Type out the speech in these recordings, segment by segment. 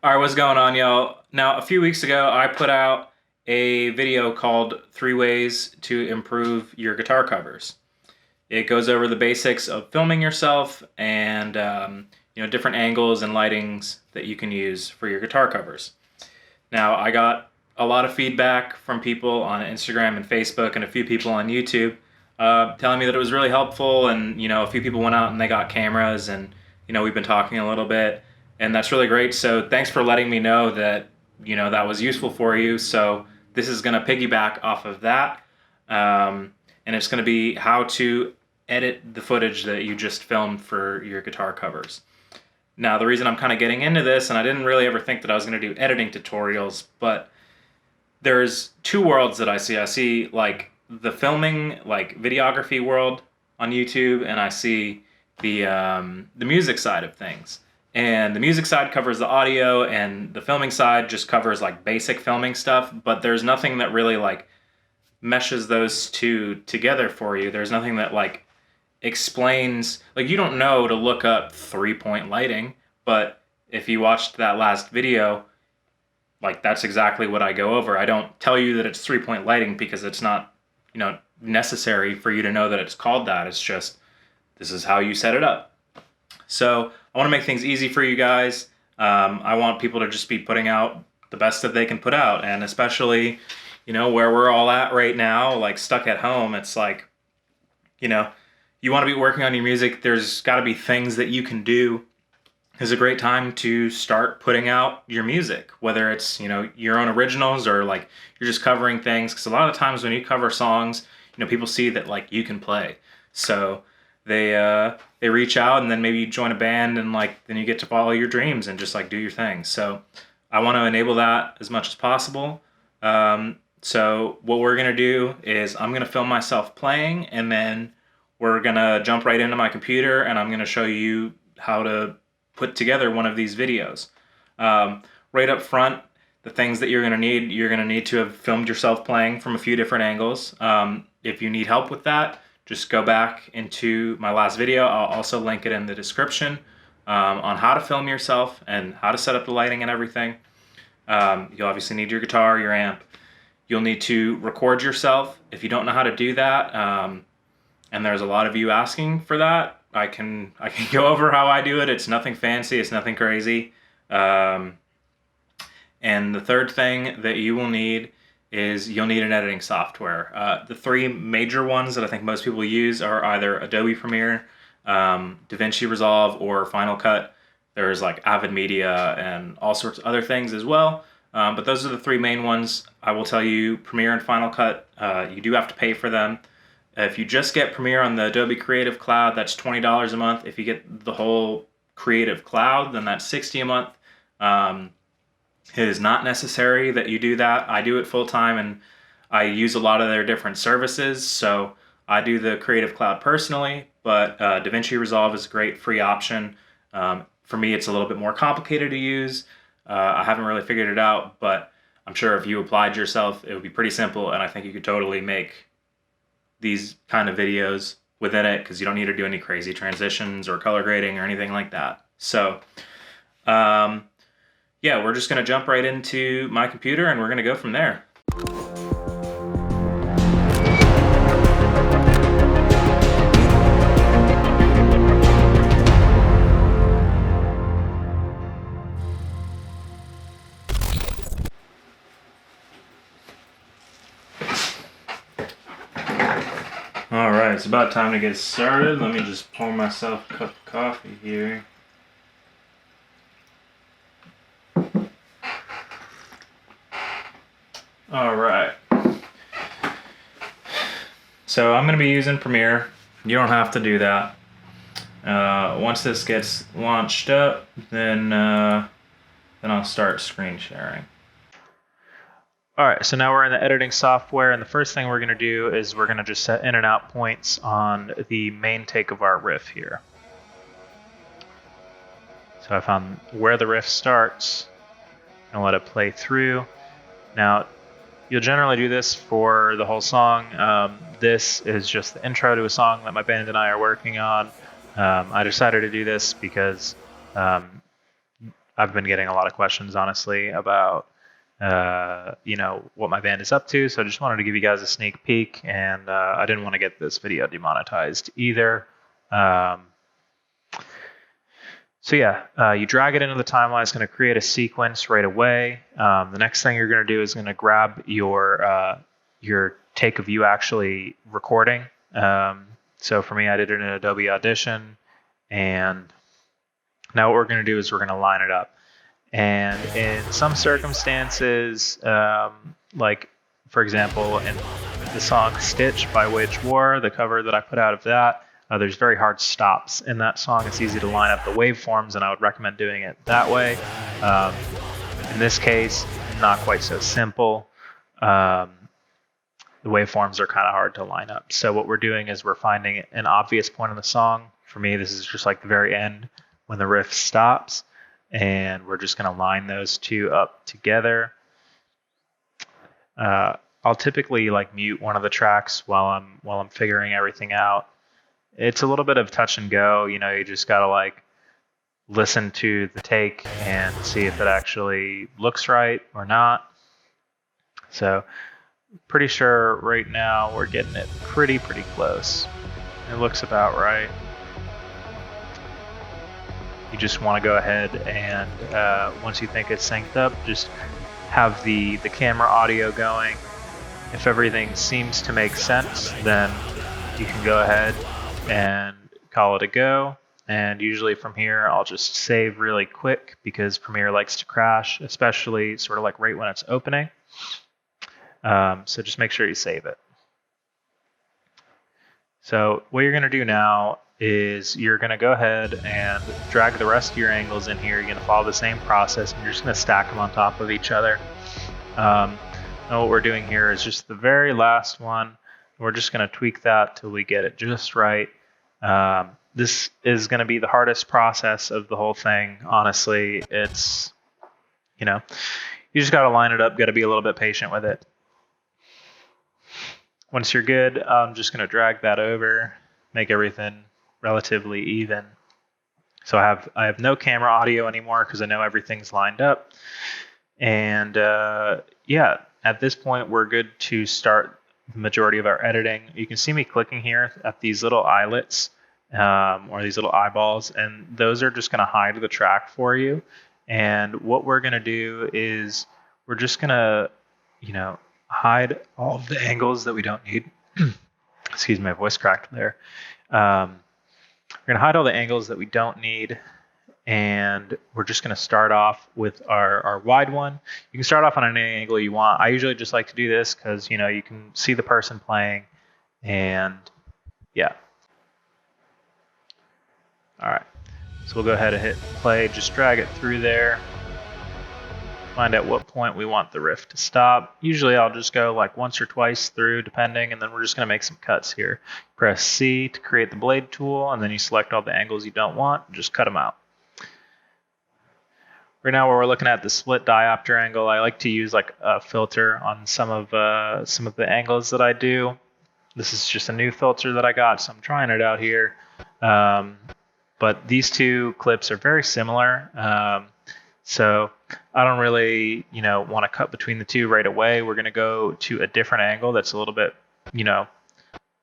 All right, what's going on, y'all? Now, a few weeks ago, I put out a video called 3 Ways to Improve Your Guitar Covers. It goes over the basics of filming yourself and different angles and lightings that you can use for your guitar covers. Now, I got a lot of feedback from people on Instagram and Facebook and a few people on YouTube telling me that it was really helpful, and a few people went out and they got cameras, and we've been talking a little bit, and that's really great. So thanks for letting me know that that was useful for you. So this is going to piggyback off of that, and it's going to be how to edit the footage that you just filmed for your guitar covers. Now, the reason I'm kind of getting into this, and I didn't really ever think that I was going to do editing tutorials, but there's two worlds that I see. I see like the filming, like videography world on YouTube, and I see the music side of things. And the music side covers the audio, and the filming side just covers like basic filming stuff, but there's nothing that really like meshes those two together for you. There's nothing that like explains, like, you don't know to look up 3-point lighting, but if you watched that last video, like, that's exactly what I go over. I don't tell you that it's 3-point lighting because it's not necessary for you to know that it's called that. It's just, this is how you set it up. So I want to make things easy for you guys. I want people to just be putting out the best that they can put out, and especially where we're all at right now, like stuck at home. It's like, you want to be working on your music. There's got to be things that you can do. It's a great time to start putting out your music, whether it's your own originals or like you're just covering things, because a lot of times when you cover songs, people see that like you can play, so they reach out, and then maybe you join a band, and like then you get to follow your dreams and just like do your thing. So I want to enable that as much as possible. So what we're gonna do is I'm gonna film myself playing, and then we're gonna jump right into my computer, and I'm gonna show you how to put together one of these videos. Right up front, the things that you're gonna need to have filmed yourself playing from a few different angles. If you need help with that, just go back into my last video. I'll also link it in the description on how to film yourself and how to set up the lighting and everything. You'll obviously need your guitar, your amp. You'll need to record yourself. If you don't know how to do that, and there's a lot of you asking for that, I can go over how I do it. It's nothing fancy. It's nothing crazy. And the third thing that you will need is you'll need an editing software. The three major ones that I think most people use are either Adobe Premiere, DaVinci Resolve, or Final Cut. There's like Avid Media and all sorts of other things as well. But those are the three main ones. I will tell you, Premiere and Final Cut, you do have to pay for them. If you just get Premiere on the Adobe Creative Cloud, that's $20 a month. If you get the whole Creative Cloud, then that's $60 a month. It is not necessary that you do that. I do it full time, and I use a lot of their different services. So I do the Creative Cloud personally, but DaVinci Resolve is a great free option. For me, it's a little bit more complicated to use. I haven't really figured it out, but I'm sure if you applied yourself, it would be pretty simple, and I think you could totally make these kind of videos within it, because you don't need to do any crazy transitions or color grading or anything like that. So yeah, we're just going to jump right into my computer, and we're going to go from there. Alright, it's about time to get started. Let me just pour myself a cup of coffee here. Alright. So I'm going to be using Premiere. You don't have to do that. Once this gets launched up, then I'll start screen sharing. Alright, so now we're in the editing software, and the first thing we're going to do is we're going to just set in and out points on the main take of our riff here. So I found where the riff starts, and let it play through. Now, you'll generally do this for the whole song. This is just the intro to a song that my band and I are working on. I decided to do this because I've been getting a lot of questions, honestly, about what my band is up to. So I just wanted to give you guys a sneak peek, and I didn't want to get this video demonetized either. You drag it into the timeline. It's going to create a sequence right away. The next thing you're going to do is going to grab your take of you actually recording. So for me, I did it in Adobe Audition, and now what we're going to do is we're going to line it up. And in some circumstances, like for example, in the song Stitch by Wage War, the cover that I put out of that, there's very hard stops in that song. It's easy to line up the waveforms, and I would recommend doing it that way. In this case, not quite so simple. The waveforms are kind of hard to line up. So what we're doing is we're finding an obvious point in the song. For me, this is just like the very end when the riff stops, and we're just going to line those two up together. I'll typically like mute one of the tracks while I'm figuring everything out. It's a little bit of touch and go. You just got to like listen to the take and see if it actually looks right or not. So pretty sure right now we're getting it pretty close. It looks about right. You just want to go ahead and once you think it's synced up, just have the camera audio going. If everything seems to make sense, then you can go ahead and call it a go. And usually from here, I'll just save really quick because Premiere likes to crash, especially sort of like right when it's opening. So just make sure you save it. So what you're going to do now is you're going to go ahead and drag the rest of your angles in here. You're going to follow the same process, and you're just going to stack them on top of each other. Now what we're doing here is just the very last one. We're just going to tweak that till we get it just right. This is going to be the hardest process of the whole thing. Honestly, it's, you just got to line it up, got to be a little bit patient with it. Once you're good, I'm just going to drag that over, make everything relatively even. So I have no camera audio anymore because I know everything's lined up. And at this point, we're good to start the majority of our editing. You can see me clicking here at these little eyelets or these little eyeballs, and those are just going to hide the track for you. And what we're going to do is we're just going to, hide all of the angles that we don't need. Excuse me, my voice cracked there. We're going to hide all the angles that we don't need, and we're just going to start off with our wide one. You can start off on any angle you want. I usually just like to do this because, you can see the person playing, and yeah. All right, so we'll go ahead and hit play, just drag it through there. Find out what point we want the riff to stop. Usually I'll just go like once or twice through, depending, and then we're just going to make some cuts here. Press C to create the blade tool, and then you select all the angles you don't want, and just cut them out. Right now, where we're looking at the split diopter angle, I like to use like a filter on some of the angles that I do. This is just a new filter that I got, so I'm trying it out here. But these two clips are very similar. So I don't really, want to cut between the two right away. We're going to go to a different angle that's a little bit,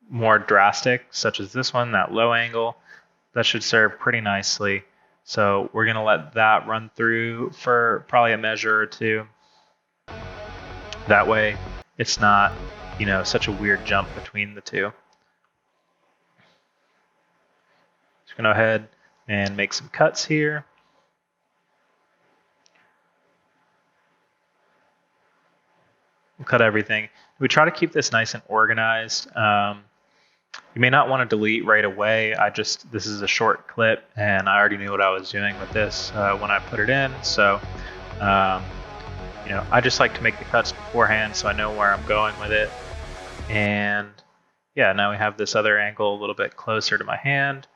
more drastic, such as this one, that low angle. That should serve pretty nicely. So we're going to let that run through for probably a measure or two. That way it's not, such a weird jump between the two. Just going to go ahead and make some cuts here. We'll cut everything. We try to keep this nice and organized. You may not want to delete right away. This is a short clip, and I already knew what I was doing with this when I put it in. So, I just like to make the cuts beforehand so I know where I'm going with it. And yeah, now we have this other angle a little bit closer to my hand.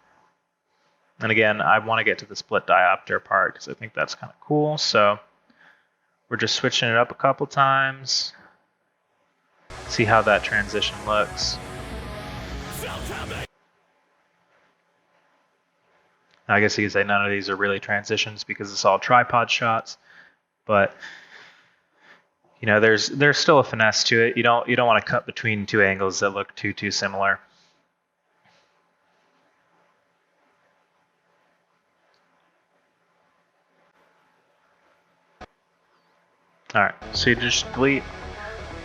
And again, I want to get to the split diopter part because I think that's kind of cool. So we're just switching it up a couple times. See how that transition looks. I guess you could say none of these are really transitions because it's all tripod shots, but there's still a finesse to it. You don't want to cut between two angles that look too similar. All right, so you just delete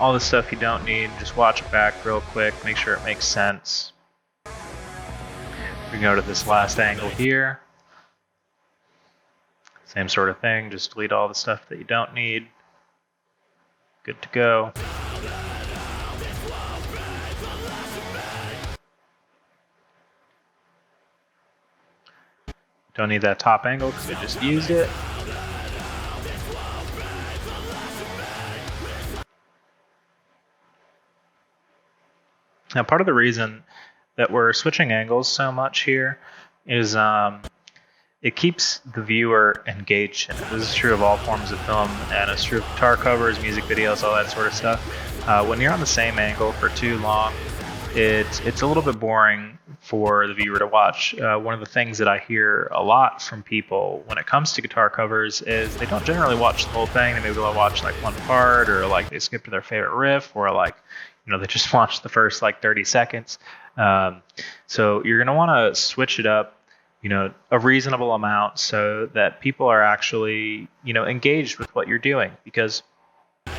all the stuff you don't need. Just watch it back real quick, make sure it makes sense. We can go to this last angle here. Same sort of thing, just delete all the stuff that you don't need. Good to go. Don't need that top angle because we just used it. Now, part of the reason that we're switching angles so much here is it keeps the viewer engaged. This is true of all forms of film, and it's true of guitar covers, music videos, all that sort of stuff. When you're on the same angle for too long, it's a little bit boring for the viewer to watch. One of the things that I hear a lot from people when it comes to guitar covers is they don't generally watch the whole thing. They maybe will watch like one part, or like they skip to their favorite riff, or like they just watch the first like 30 seconds. So you're gonna want to switch it up, a reasonable amount so that people are actually, engaged with what you're doing, because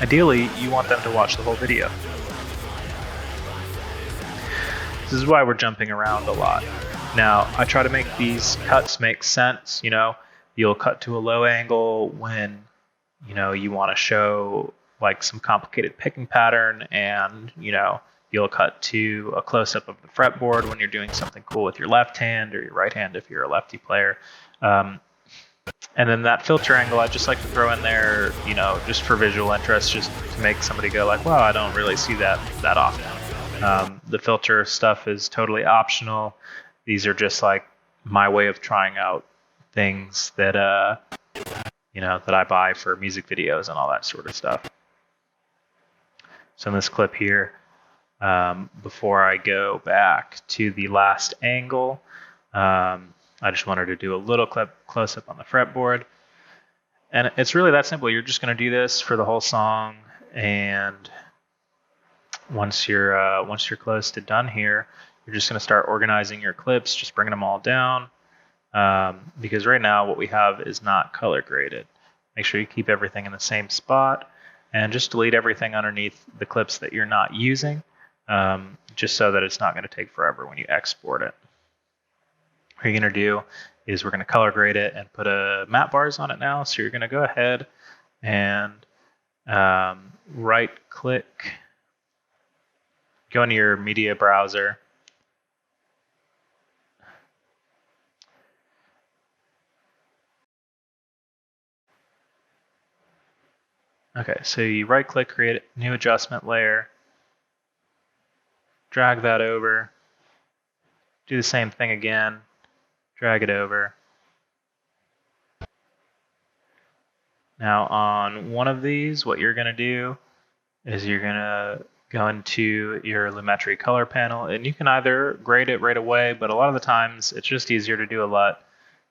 ideally you want them to watch the whole video. This is why we're jumping around a lot. Now, I try to make these cuts make sense. You'll cut to a low angle when, you want to show like some complicated picking pattern, and, you'll cut to a close-up of the fretboard when you're doing something cool with your left hand or your right hand if you're a lefty player. And then that filter angle, I just like to throw in there, just for visual interest, just to make somebody go like, wow, I don't really see that often. The filter stuff is totally optional. These are just like my way of trying out things that, that I buy for music videos and all that sort of stuff. So in this clip here, before I go back to the last angle, I just wanted to do a little close-up on the fretboard. And it's really that simple. You're just going to do this for the whole song, and once you're close to done here, you're just going to start organizing your clips, just bringing them all down, because right now what we have is not color graded. Make sure you keep everything in the same spot, and just delete everything underneath the clips that you're not using, just so that it's not going to take forever when you export it. What you're going to do is we're going to color grade it and put a matte bars on it now. So you're going to go ahead and right click, go into your media browser, okay, so you right click, create a new adjustment layer, drag that over, do the same thing again, drag it over. Now on one of these, what you're going to do is you're going to go into your Lumetri color panel, and you can either grade it right away, but a lot of the times it's just easier to do a LUT.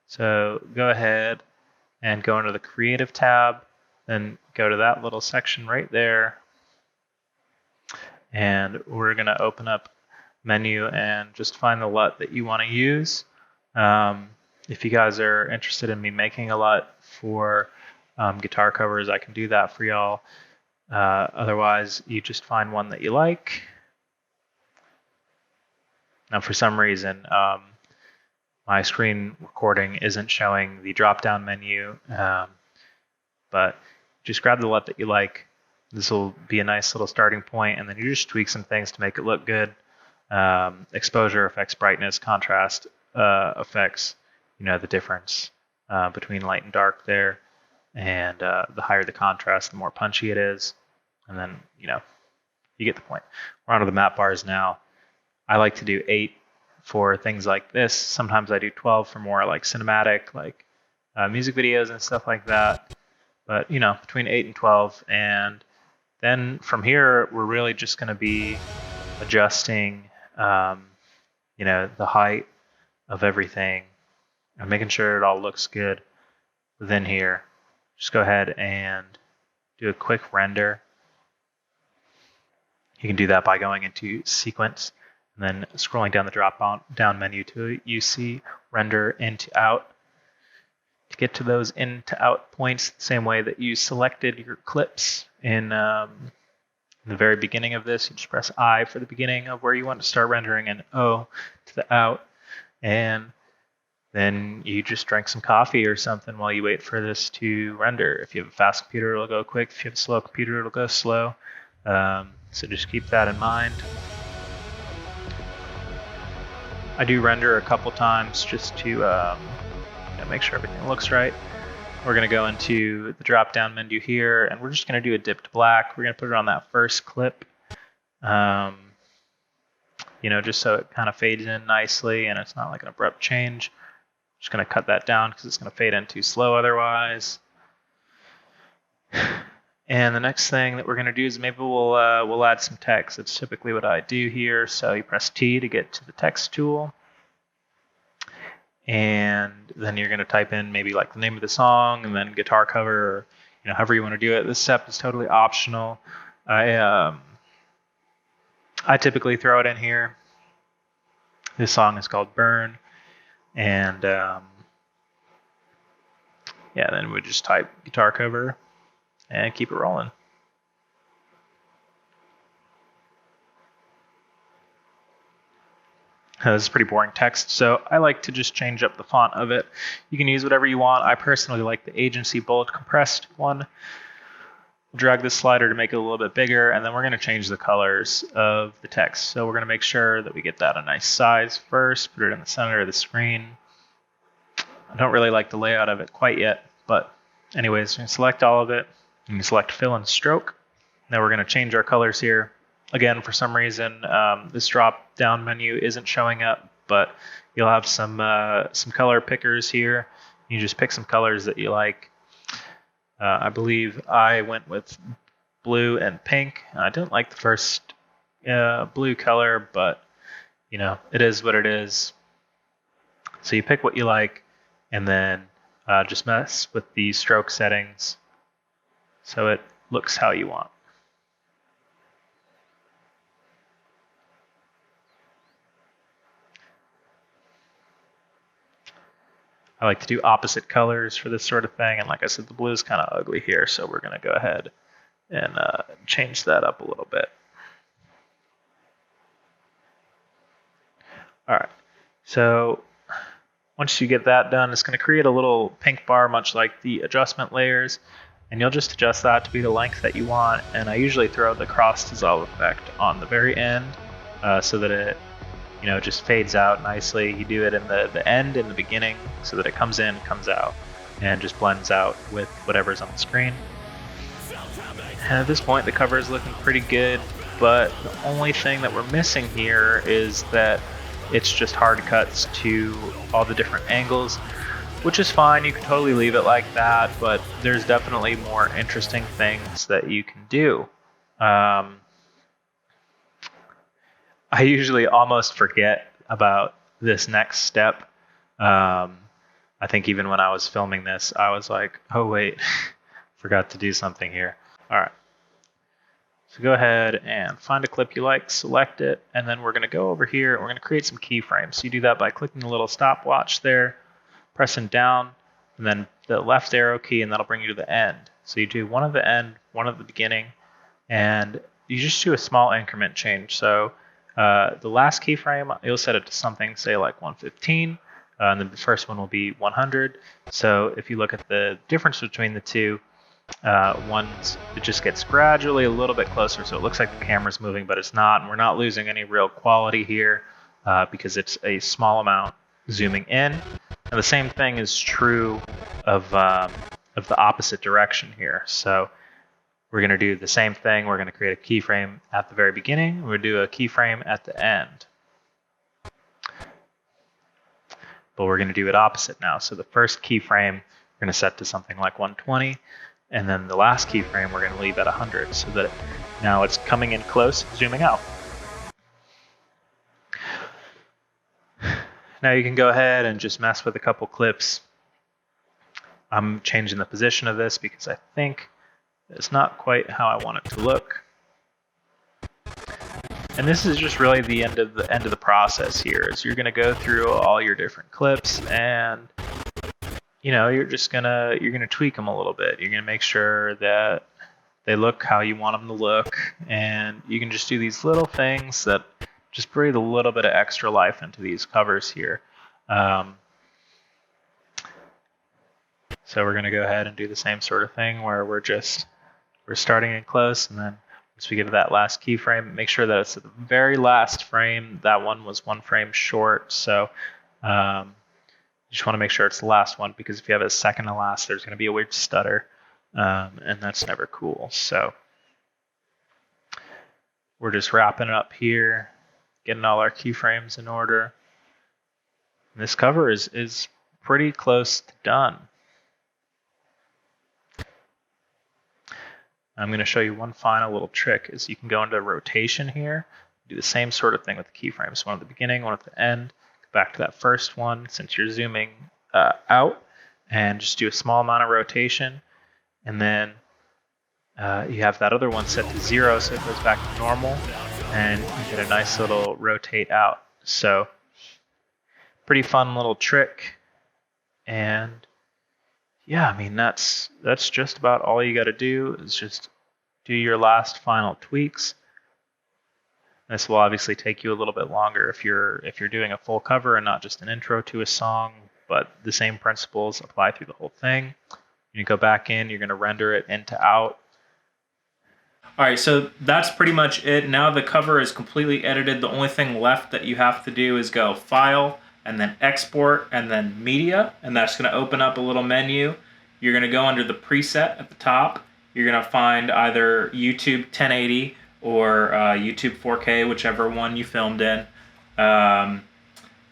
So go ahead and go into the Creative tab, then go to that little section right there, and we're going to open up menu and just find the LUT that you want to use. If you guys are interested in me making a LUT for guitar covers, I can do that for y'all. Otherwise, you just find one that you like. Now, for some reason, my screen recording isn't showing the drop-down menu, but just grab the LUT that you like. This will be a nice little starting point, and then you just tweak some things to make it look good. Exposure affects brightness, contrast affects, the difference between light and dark there. And the higher the contrast, the more punchy it is. And then, you get the point. We're onto the matte bars now. I like to do 8 for things like this. Sometimes I do 12 for more like cinematic, like music videos and stuff like that. But, between 8 and 12. And then from here, we're really just going to be adjusting, the height of everything and making sure it all looks good within here. Just go ahead and do a quick render. You can do that by going into sequence and then scrolling down the drop down menu to you see render in to out. To get to those in to out points the same way that you selected your clips in the very beginning of this, you just press I for the beginning of where you want to start rendering and O to the out, and then you just drink some coffee or something while you wait for this to render. If you have a fast computer, it'll go quick. If you have a slow computer, it'll go slow. So just keep that in mind. I do render a couple times just to make sure everything looks right. We're going to go into the drop down menu here, and we're just going to do a dip to black. We're going to put it on that first clip, just so it kind of fades in nicely and it's not like an abrupt change. Just going to cut that down because it's going to fade in too slow otherwise. And the next thing that we're going to do is maybe we'll add some text. That's typically what I do here. So you press T to get to the text tool. And then you're going to type in maybe like the name of the song and then guitar cover, or however you want to do it. This step is totally optional. I typically throw it in here. This song is called Burn, and then we just type guitar cover and keep it rolling. This is pretty boring text, so I like to just change up the font of it. You can use whatever you want. I personally like the agency bold compressed one. We'll drag this slider to make it a little bit bigger, and then we're going to change the colors of the text. So we're going to make sure that we get that a nice size first, put it in the center of the screen. I don't really like the layout of it quite yet, but anyways, you can select all of it. You can select fill and stroke. Now we're going to change our colors here. Again, for some reason, this drop-down menu isn't showing up, but you'll have some color pickers here. You just pick some colors that you like. I believe I went with blue and pink. I didn't like the first blue color, but it is what it is. So you pick what you like, and then just mess with the stroke settings so it looks how you want. I like to do opposite colors for this sort of thing, and like I said, the blue is kind of ugly here, so we're going to go ahead and change that up a little bit. All right, so once you get that done, it's going to create a little pink bar, much like the adjustment layers, and you'll just adjust that to be the length that you want. And I usually throw the cross dissolve effect on the very end so that it just fades out nicely. You do it in the end and the beginning so that it comes in, comes out, and just blends out with whatever's on the screen. And at this point, the cover is looking pretty good, but the only thing that we're missing here is that it's just hard cuts to all the different angles, which is fine. You can totally leave it like that, but there's definitely more interesting things that you can do. I usually almost forget about this next step. I think even when I was filming this, I was like, oh wait, forgot to do something here. All right. So go ahead and find a clip you like, select it, and then we're going to go over here and we're going to create some keyframes. So you do that by clicking the little stopwatch there, pressing down, and then the left arrow key, and that'll bring you to the end. So you do one at the end, one at the beginning, and you just do a small increment change. So the last keyframe, you'll set it to something, say like 115, and then the first one will be 100. So if you look at the difference between the two, it just gets gradually a little bit closer, so it looks like the camera's moving, but it's not, and we're not losing any real quality here because it's a small amount zooming in. And the same thing is true of the opposite direction here. So we're going to do the same thing. We're going to create a keyframe at the very beginning. We're going to do a keyframe at the end. But we're going to do it opposite now. So the first keyframe we're going to set to something like 120. And then the last keyframe we're going to leave at 100 so that now it's coming in close, zooming out. Now you can go ahead and just mess with a couple clips. I'm changing the position of this because I think it's not quite how I want it to look. And this is just really the end of the process here. Is you're going to go through all your different clips, and you're going to tweak them a little bit. You're going to make sure that they look how you want them to look, and you can just do these little things that just breathe a little bit of extra life into these covers here. So we're going to go ahead and do the same sort of thing where we're starting in close, and then once we get to that last keyframe, make sure that it's at the very last frame. That one was 1 frame short, so you just want to make sure it's the last one, because if you have a second to last, there's going to be a weird stutter, and that's never cool. So we're just wrapping it up here, getting all our keyframes in order. And this cover is pretty close to done. I'm going to show you one final little trick. Is you can go into rotation here, do the same sort of thing with the keyframes, one at the beginning, one at the end. Go back to that first one since you're zooming out, and just do a small amount of rotation, and then you have that other one set to 0, so it goes back to normal, and you get a nice little rotate out. So pretty fun little trick. And yeah, I mean, that's just about all you got to do, is just do your last final tweaks. This will obviously take you a little bit longer if you're doing a full cover and not just an intro to a song, but the same principles apply through the whole thing. You go back in, you're going to render it into out. All right, so that's pretty much it. Now the cover is completely edited. The only thing left that you have to do is go File, and then Export, and then Media, and that's going to open up a little menu. You're going to go under the preset at the top. You're going to find either YouTube 1080 or YouTube 4K, whichever one you filmed in. And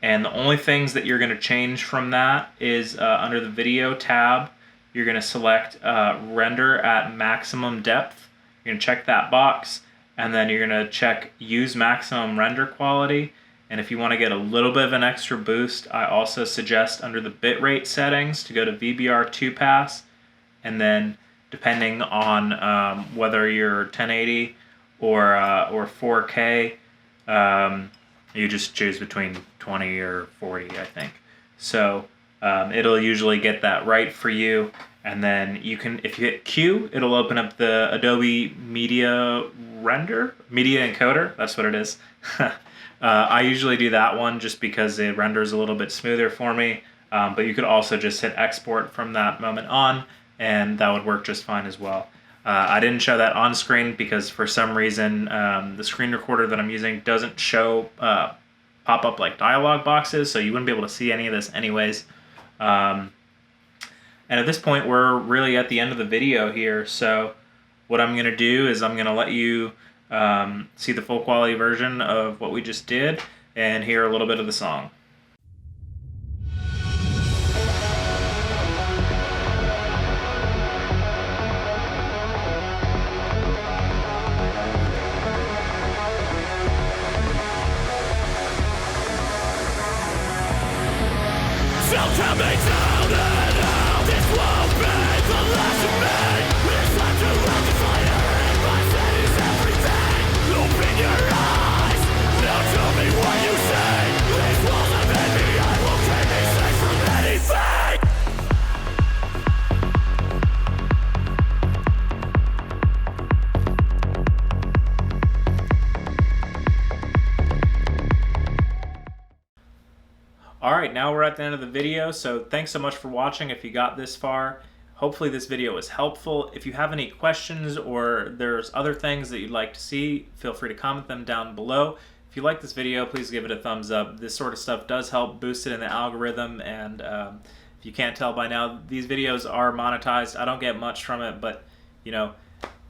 the only things that you're going to change from that is under the Video tab, you're going to select Render at Maximum Depth. You're going to check that box, and then you're going to check Use Maximum Render Quality. And if you want to get a little bit of an extra boost, I also suggest under the bitrate settings to go to VBR2 pass, and then depending on whether you're 1080 or 4K, you just choose between 20 or 40, I think. So it'll usually get that right for you. And then you can, if you hit Q, it'll open up the Adobe Media Encoder. That's what it is. I usually do that one just because it renders a little bit smoother for me. But you could also just hit export from that moment on, and that would work just fine as well. I didn't show that on screen because for some reason the screen recorder that I'm using doesn't show pop up like dialog boxes, so you wouldn't be able to see any of this anyways. And at this point, we're really at the end of the video here. So what I'm going to do is I'm going to let you see the full quality version of what we just did and hear a little bit of the song. So tell me now that how this won't be the last of me. It's time to light the fire in my city's everything. Open your eyes, now tell me what you say. These walls have made me, I will keep me safe from anything. Alright, now we're at the end of the video, so thanks so much for watching if you got this far. Hopefully this video was helpful. If you have any questions or there's other things that you'd like to see, feel free to comment them down below. If you like this video, please give it a thumbs up. This sort of stuff does help boost it in the algorithm, and if you can't tell by now, these videos are monetized. I don't get much from it, but you know,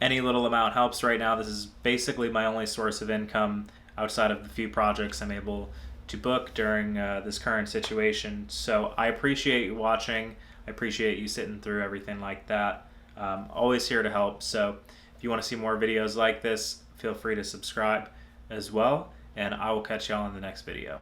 any little amount helps right now. This is basically my only source of income outside of the few projects I'm able to book during this current situation. So I appreciate you watching. I appreciate you sitting through everything like that. Always here to help. So if you want to see more videos like this, feel free to subscribe as well, and I will catch y'all in the next video.